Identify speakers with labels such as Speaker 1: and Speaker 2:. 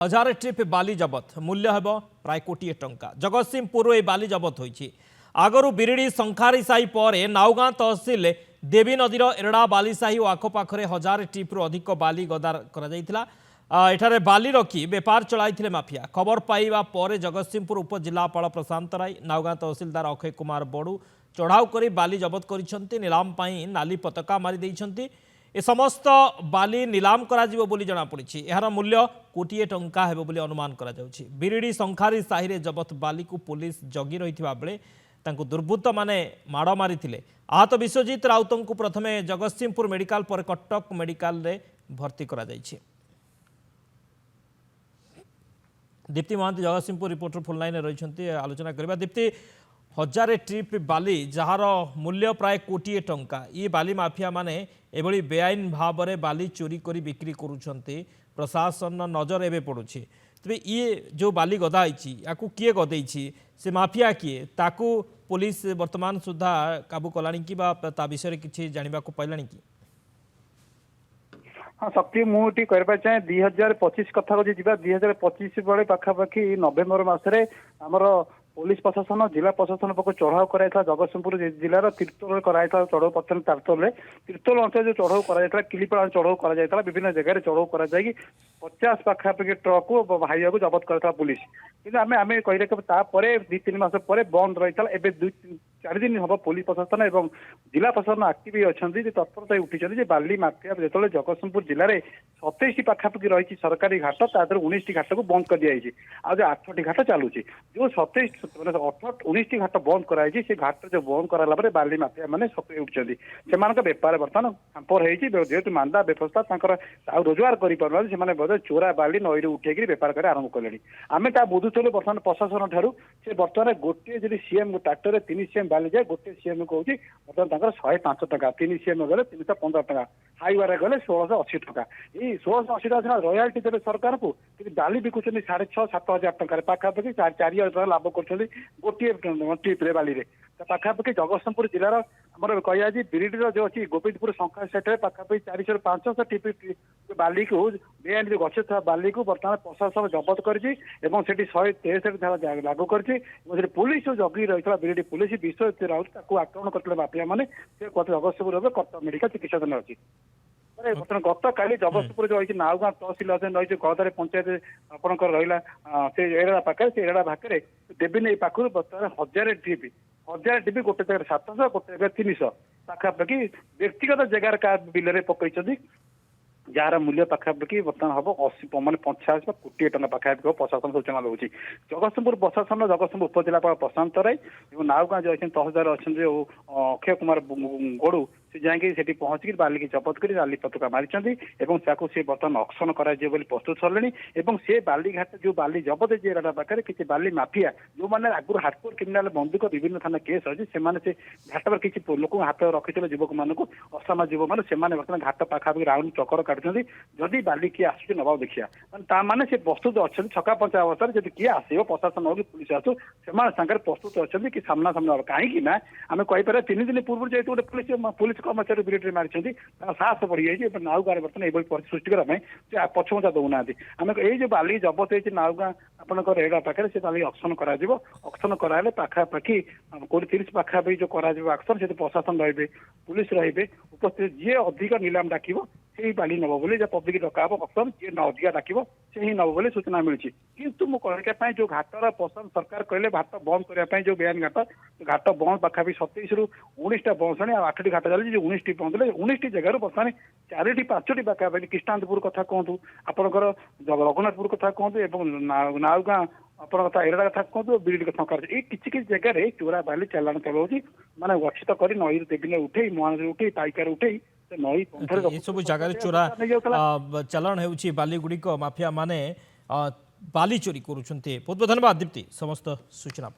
Speaker 1: हजार ट्रिप बाली जबत मूल्य हेब प्राय कोटी टंका। जगतसिंहपुर ये बाली जबत होती आगरू बिरिड़ी शंखारी साही पर नाउगाँ तहसिल देवी नदीर एरड़ा बालीसाही और आखपाखे हजार ट्रिप्रु अधिक बाली गदार कर बाली रखी बेपार चलाई माफिया। खबर पाइबा पर जगतसिंहपुर उपजिलापाल प्रशांत राय नाउगाँ तहसिलदार अक्षय कुमार बड़ू चढ़ाऊ कर बाली जबत कर नीलाम नाली पताका मारी ए समस्त बाली नीलाम कराजिबो बोली जଣା पड़ी। यार मूल्य कोटी टंका हेबो बोली अनुमान करा जाउछि। बिरिड़ी शंखारी साही रे जबत बाली को पुलिस जगी रहिथिबा बेले तांको दुर्बृत्त माने माड़ मारिथिले। आहत विश्वजीत राउतों को प्रथमे जगतसिंहपुर मेडिकल पर कटक मेडिकल रे भर्ती करा जाइछि। Dipti Mohanty Jagatsinghpur reporter full line रही आलोचना करबा। दीप्ति, हजार ट्रिप बाली जार मूल्य प्राय कोटी टंका, ये बाली माफिया माने एभली बेआईन भाव में बाली चोरी करी बिक्री करुछंती, प्रशासन नजर एवं पड़ुछि। तेज ये जो बाली गदा या किए गदे से माफिया किए ताकू पुलिस वर्तमान सुधा काबू कलानी कि ता विषय किसी जानवा पाइलानी कि?
Speaker 2: हाँ शक्ति मुझे कहना चाहे 2025 कथा को जी 2025 बेले पाखापाखि नवेम्बर मसरे आमर पुलिस प्रशासन जिला प्रशासन पक्ष चढ़ाऊ कराइला जगतसिंहपुर जिलार तीर्तोल कराइला चढ़ाऊ प्रथम तारतोल तीर्तोल अंचल जो चढ़ाऊ कराइला किलिपाड़ा चढ़ाऊ कराइला विभिन्न जगह चढ़ाऊ कर 50 पाखापाखि ट्रक को हाईवे को जबत करता पुलिस कि आम कहले 2-3 मास पर बंद रही था। एवं 4 दिन हम पुलिस प्रशासन और जिला प्रशासन आक्टिव अच्छा तत्परता उठी बाली माफिया जो जगतसिंहपुर जिले में 27 पाखापाखि रही सरकारी घाट तादर 19 घाट को बंद कर दिखाई आज 8टी घाट चलुची जो 19 घाट बंद कराई से घाट जो बंद कराला बाली माफिया मैंने सक्रिय उठुंट से बेपार बर्तमान खांपर जेहेतु मांदा व्यवस्था रोजगार कर चोरा बाली नई उठे बेपार कर आरंभ कले। आम बुझुलु बर्तमान प्रशासन ठारू से बर्तमान गोटे जी सीएम ट्राक्टर 3 सीएम बाली जाए गोटे सीएम कहूँ बर्तमान 105 टका 3 सीएम गले 315 टका हाईवे गले 1680 टका ये 1680 टका रयाल्टी देवे सरकार को बाली बिकुं 6,500-7 हजार टकर पाखापाखि 4,000 टका लाभ कर गोटे ट्रिप्रे बाली पाखापाखि जगतसिंहपुर जिलार आमर कह बिरिडीर जो अच्छी गोविंदपुर शंखा सेठ पाखापाखि 400-500 ट्रिप बाली को बेआईन जो गछ था बाली को बर्तमान प्रशासन जबत कर 163 धारा लागू कर पुलिस जो जगी रही बिरिडी पुलिस विश्वजीत राउत आक्रमण करते माफिया मैंने जगतसिंहपुर कटक मेडिकल चिकित्साधीन अच्छी। बर्तमान गत काली जगतसिंहपुर जो रही नाउगाँ तहसिल रही गदारे पंचायत आपंकर रहा से एरेड़ा पाखे से एरेड़ा पाखे देवी पाखु बर्तमान 1000 ट्रिप गोटे जगह 700 गोटे जगह 300 पाखापाखि व्यक्तिगत जगार का बिल पकड़ जार मूल्य पाखापाखि बर्तमान हम 80 मान 50 कोटी टका पाखापाखि प्रशासन सूचना दूसरी। जगतसिंहपुर प्रशासन जगतसिंहपुर उपजिलापाल प्रशांत राय और नाउगाँ जो तहसीलदार अच्छा अक्षय कुमार गड़ू से जाकि पहुंचिक बाली की जबत कर नाली पताका मारी से बर्तमान अक्शन कर प्रस्तुत सरले से बाली घाट जो बाली जबत जेरा पाखे किसी बाली माफिया जो मैंने आगुरी हार्डकोर क्रिमिनाल बंदूक विभिन्न थाना केस अच्छी से घाट पर किसी लोक हाथ रखी युवक मान असामाजिक युवक मैंने बर्तमान घाट पाखापाखि राउंड चक्कर काटुच्च जदि बाली किए आस नवा देखिए मैंने से प्रस्तुत अच्छा छका पंचा अवस्था जब किए आसो प्रशासन हो कि पुलिस आसू से प्रस्तुत अच्छा कि सामना सामना कहीं आम कहीपर 3 दिन पूर्व जेहतु गोटे पुलिस कर्मचारी बिरिडी मारी साहस बढ़ी जाए नाउगाँ बर्तमान ये सृष्टि करने पछमचा दौना आम ये बाली जबत हो नाउगाँ आपंकर एड़ा पाखे से बाली अक्शन अक्शन कराले पाखापाखि 30 पाखापाखि जो आक्शन से प्रशासन रे पुलिस रे उपस्थित जी अधिक नीलाम डाक से बाली नब बोली पब्लिक डका अक्शन जी अधिका डाक से ही नब बोली सूचना मिली किंतु मुझे जो घाटर प्रशासन सरकार कहले घाट बंद करने जो बेआईन घाट बंद पाखापाखि 27 ରୁ 19टा बंद आनी 8टी घाट चली 19टी बंद 19टी जगह बर्तमान 4-5टी पाखापाखि कृष्णांतपुर कथा कहतु आपंकर रघुनाथपुर कथा कहतु नाउगाँ आपड़ा एरड़ा कथा कहतु बिरिडी कथा कर किसी जगह चोरा बाली चालाण चलाऊँगी माने गच्छित कर नई देवी उठे महानदी उठे पाइकार उठे नई
Speaker 1: सब जगह चोरा चालाण हो बाली गुड़िक माफिया माने बाली चोरी करुँच। बहुत बहुत धन्यवाद दीप्ति समस्त सूचना।